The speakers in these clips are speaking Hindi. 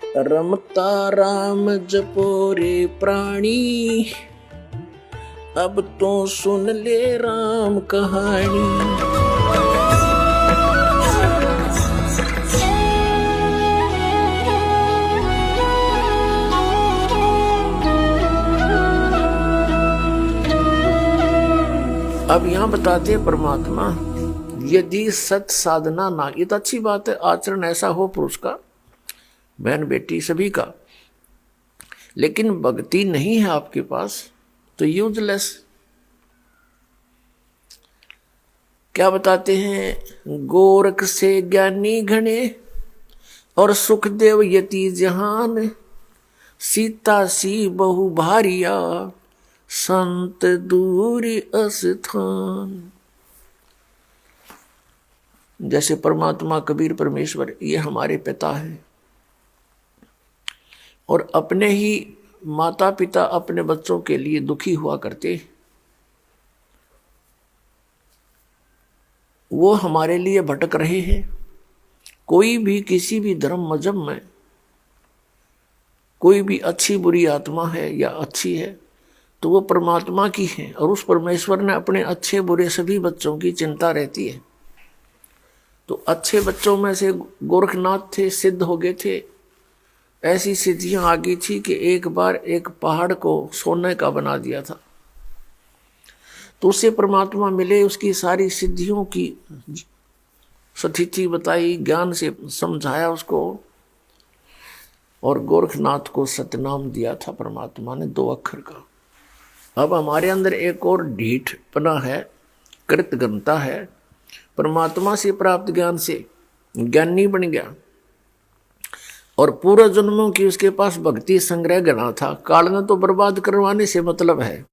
रमता राम जपो रे प्राणी, अब तो सुन ले राम कहानी। अब यहां बताते हैं परमात्मा, यदि सत साधना ना, ये तो अच्छी बात है, आचरण ऐसा हो पुरुष का, बहन बेटी सभी का, लेकिन भक्ति नहीं है आपके पास तो यूजलेस। क्या बताते हैं, गोरख से ज्ञानी घने और सुखदेव यति जहान, सीता सी बहु भारिया संत दूरी अस्थान। जैसे परमात्मा कबीर परमेश्वर ये हमारे पिता हैं, और अपने ही माता पिता अपने बच्चों के लिए दुखी हुआ करते, वो हमारे लिए भटक रहे हैं। कोई भी किसी भी धर्म मजहब में कोई भी अच्छी बुरी आत्मा है या अच्छी है तो वो परमात्मा की है, और उस परमेश्वर ने अपने अच्छे बुरे सभी बच्चों की चिंता रहती है। तो अच्छे बच्चों में से गोरखनाथ थे, सिद्ध हो गए थे, ऐसी सिद्धियां आ गई थी कि एक बार एक पहाड़ को सोने का बना दिया था। तो उससे परमात्मा मिले, उसकी सारी सिद्धियों की स्थिति बताई, ज्ञान से समझाया उसको, और गोरखनाथ को सतनाम दिया था परमात्मा ने 2 अक्षर का। अब हमारे अंदर एक और ढीठपना है, कृतज्ञता है, परमात्मा से प्राप्त ज्ञान से ज्ञानी बन गया, और पूर्व जन्मों की उसके पास भक्ति संग्रह गणा था। काल ने तो बर्बाद करवाने से मतलब है,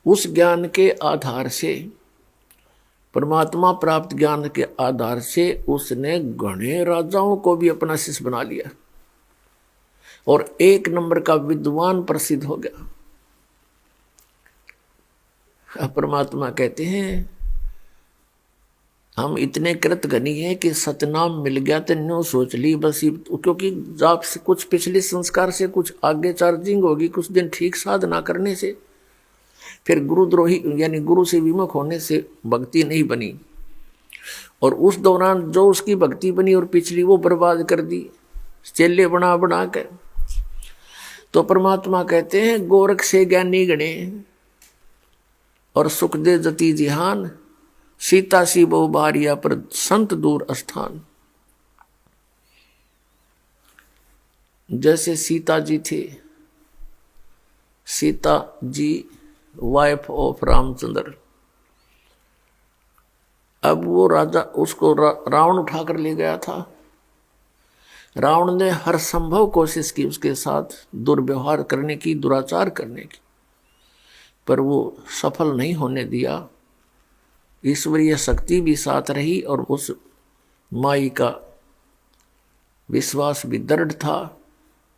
उस ज्ञान के आधार से, परमात्मा प्राप्त ज्ञान के आधार से उसने घने राजाओं को भी अपना शिष्य बना लिया, और 1 नंबर का विद्वान प्रसिद्ध हो गया। अब परमात्मा कहते हैं, हम इतने कृतघ्नी हैं कि सतनाम मिल गया तो न्यू सोच ली बस, क्योंकि आप से कुछ पिछले संस्कार से कुछ आगे चार्जिंग होगी, कुछ दिन ठीक साधना करने से, फिर गुरुद्रोही यानी गुरु से विमुख होने से भक्ति नहीं बनी, और उस दौरान जो उसकी भक्ति बनी और पिछली वो बर्बाद कर दी चेले बना बना कर। तो परमात्मा कहते हैं, गोरख से ज्ञानी गणे और सुखदेव जति जिहान, सीता सी बहु भारिया पर संत दूर स्थान। जैसे सीता जी थे, सीता जी वाइफ ऑफ रामचंद्र, अब वो राजा उसको रावण उठाकर ले गया था। रावण ने हर संभव कोशिश की उसके साथ दुर्व्यवहार करने की, दुराचार करने की, पर वो सफल नहीं होने दिया। ईश्वरीय शक्ति भी साथ रही, और उस माई का विश्वास भी दृढ़ था,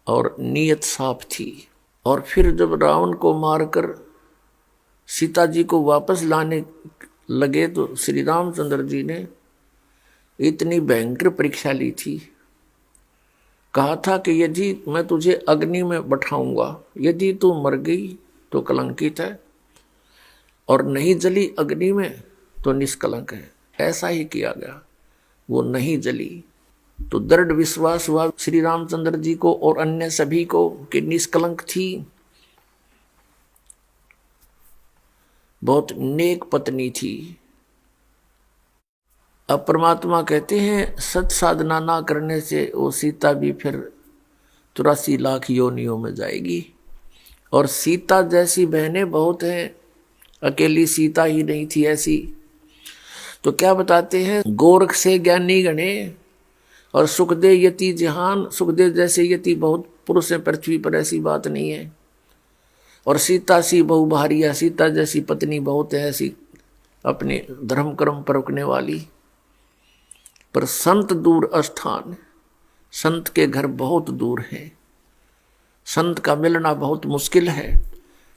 और नीयत साफ थी। और फिर जब रावण को मारकर सीता जी को वापस लाने लगे तो श्री रामचंद्र जी ने इतनी भयंकर परीक्षा ली थी। कहा था कि यदि मैं तुझे अग्नि में बैठाऊंगा, यदि तू मर गई तो कलंकित है, और नहीं जली अग्नि में तो निष्कलंक है। ऐसा ही किया गया, वो नहीं जली, तो दृढ़ विश्वास हुआ श्री रामचंद्र जी को और अन्य सभी को कि निष्कलंक थी, बहुत नेक पत्नी थी। अब परमात्मा कहते हैं, सत साधना ना करने से वो सीता भी फिर 84 लाख योनियों में जाएगी, और सीता जैसी बहनें बहुत हैं, अकेली सीता ही नहीं थी ऐसी। तो क्या बताते हैं, गोरख से ज्ञानी गणे और सुखदेव यति जहान, सुखदेव जैसे यति बहुत पुरुष हैं पृथ्वी पर, ऐसी बात नहीं है, और सीता सी बहु भारिया, सीता जैसी पत्नी बहुत है ऐसी, अपने धर्म कर्म पर रुकने वाली। पर संत दूर स्थान, संत के घर बहुत दूर है, संत का मिलना बहुत मुश्किल है,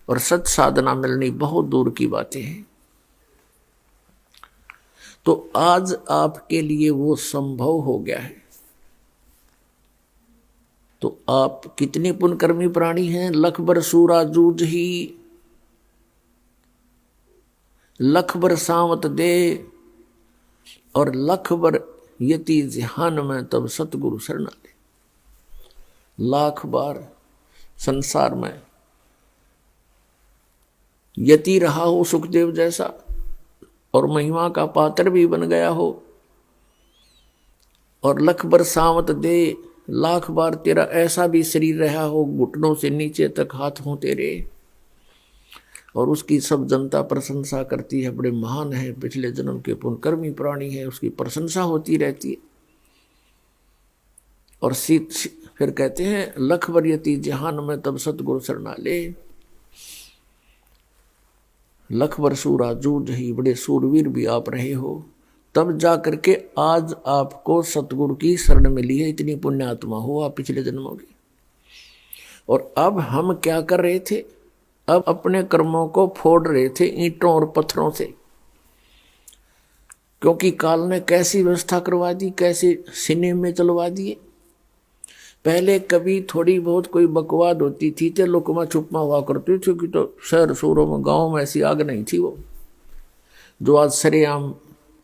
और सत साधना मिलनी बहुत दूर की बातें हैं। तो आज आपके लिए वो संभव हो गया है। आप कितने पुण्यकर्मी प्राणी हैं। लख बर सूरा जूझ ही, लख बर सावत दे, और लख बर यति जहान में तब सतगुरु शरणा ले। लाख बार संसार में यति रहा हो सुखदेव जैसा, और महिमा का पात्र भी बन गया हो, और लख बर सावत दे, लाख बार तेरा ऐसा भी शरीर रहा हो, घुटनों से नीचे तक हाथ हों तेरे, और उसकी सब जनता प्रशंसा करती है, बड़े महान है, पिछले जन्म के पुण्यकर्मी प्राणी है, उसकी प्रशंसा होती रहती है। और फिर कहते हैं लख बर यति जहान में तब सतगुरु शरणा ले। लख बर सूरा जूझ ही, बड़े सूरवीर भी आप रहे हो, तब जा करके आज आपको सतगुरु की शरण मिली है। इतनी पुण्यात्मा हो आप पिछले जन्मों की। और अब हम क्या कर रहे थे, अब अपने कर्मों को फोड़ रहे थे ईंटों और पत्थरों से, क्योंकि काल ने कैसी व्यवस्था करवा दी, कैसे सीने में चलवा दिए। पहले कभी थोड़ी बहुत कोई बकवाद होती थी तो लुकमा छुपमा हुआ करती थी, कि तो शहर शूरों में गाँव में ऐसी आग नहीं थी वो, जो आज सरेआम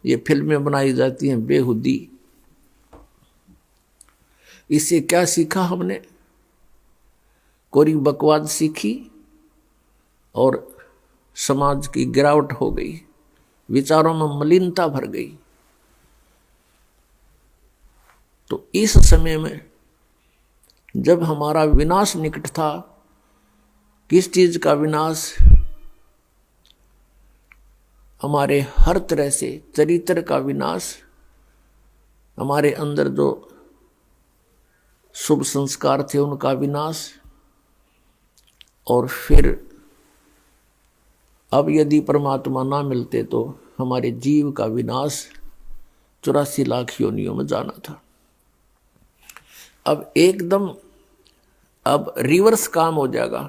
ये फिल्में बनाई जाती हैं बेहुदी। इससे क्या सीखा हमने, कोरी बकवाद सीखी और समाज की गिरावट हो गई, विचारों में मलिनता भर गई। तो इस समय में जब हमारा विनाश निकट था, किस चीज का विनाश, हमारे हर तरह से चरित्र का विनाश, हमारे अंदर जो शुभ संस्कार थे उनका विनाश, और फिर अब यदि परमात्मा ना मिलते तो हमारे जीव का विनाश, 84 लाख योनियों में जाना था। अब एकदम अब रिवर्स काम हो जाएगा।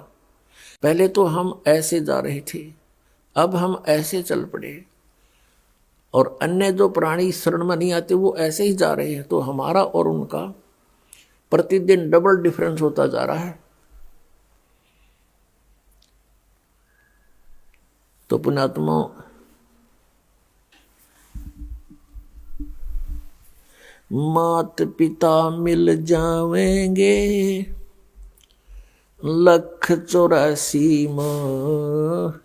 पहले तो हम ऐसे जा रहे थे, अब हम ऐसे चल पड़े, और अन्य जो प्राणी शरण में नहीं आते वो ऐसे ही जा रहे हैं। तो हमारा और उनका प्रतिदिन डबल डिफरेंस होता जा रहा है। तो पुण्यात्मा, मात पिता मिल जावेंगे लख 84 में,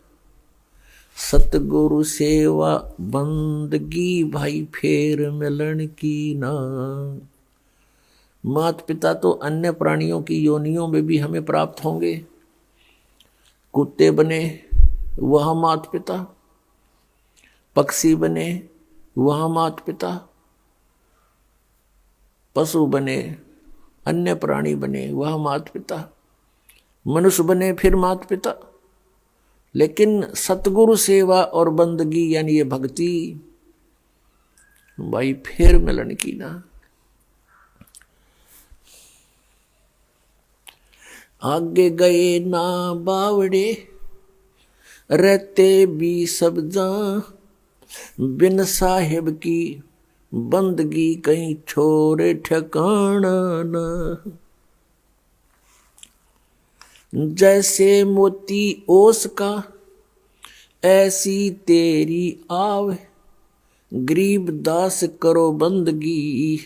सतगुरु सेवा बंदगी भाई फेर मिलन की ना। मात पिता तो अन्य प्राणियों की योनियों में भी हमें प्राप्त होंगे। कुत्ते बने वह मात पिता, पक्षी बने वह मात पिता, पशु बने, अन्य प्राणी बने वह मात पिता, मनुष्य बने फिर मात पिता। लेकिन सतगुरु सेवा और बंदगी यानी ये भक्ति भाई फिर मिलन की ना। आगे गए ना बावड़े रहते भी सब जा, बिन साहिब की बंदगी कहीं छोरे ठिकाना ना। जैसे मोती ओस का ऐसी तेरी आव, गरीब दास करो बंदगी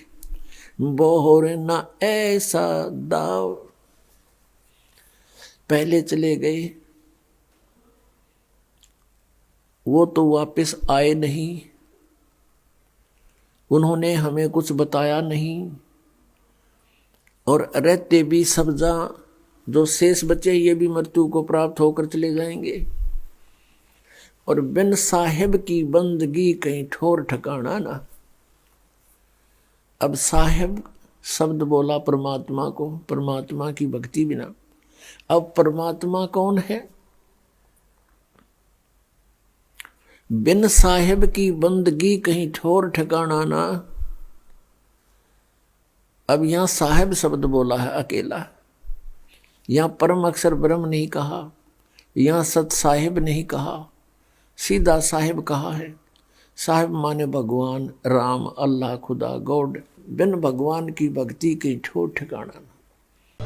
बोहर ना ऐसा दाव। पहले चले गए वो तो वापस आए नहीं, उन्होंने हमें कुछ बताया नहीं, और रहते भी सब जा, जो शेष बचे ये भी मृत्यु को प्राप्त होकर चले जाएंगे। और बिन साहिब की बंदगी कहीं ठोर ठिकाना ना। अब साहिब शब्द बोला परमात्मा को, परमात्मा की भक्ति बिना। अब परमात्मा कौन है? बिन साहिब की बंदगी कहीं ठोर ठिकाना ना। अब यहां साहिब शब्द बोला है अकेला, यहां परम अक्षर ब्रह्म नहीं कहा, यहां सत साहिब नहीं कहा, सीधा साहिब कहा है। साहिब माने भगवान, राम, अल्लाह, खुदा, गॉड। बिन भगवान की भक्ति कहीं ठोर ठिकाना ना।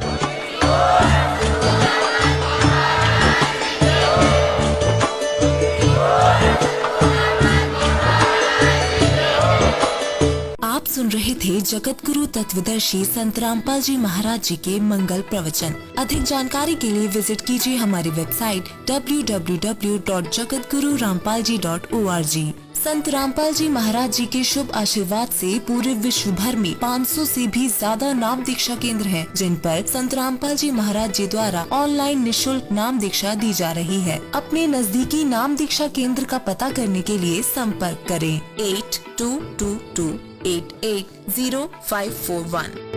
आप सुन रहे थे जगत गुरु तत्वदर्शी संत रामपाल जी महाराज जी के मंगल प्रवचन। अधिक जानकारी के लिए विजिट कीजिए हमारी वेबसाइट www.jagatgururampalji.org। संत रामपाल जी महाराज जी के शुभ आशीर्वाद से पूरे विश्व भर में 500 से भी ज्यादा नाम दीक्षा केंद्र हैं, जिन पर संत रामपाल जी महाराज जी द्वारा ऑनलाइन निशुल्क नाम दीक्षा दी जा रही है। अपने नजदीकी नाम दीक्षा केंद्र का पता करने के लिए संपर्क करें 8222880541।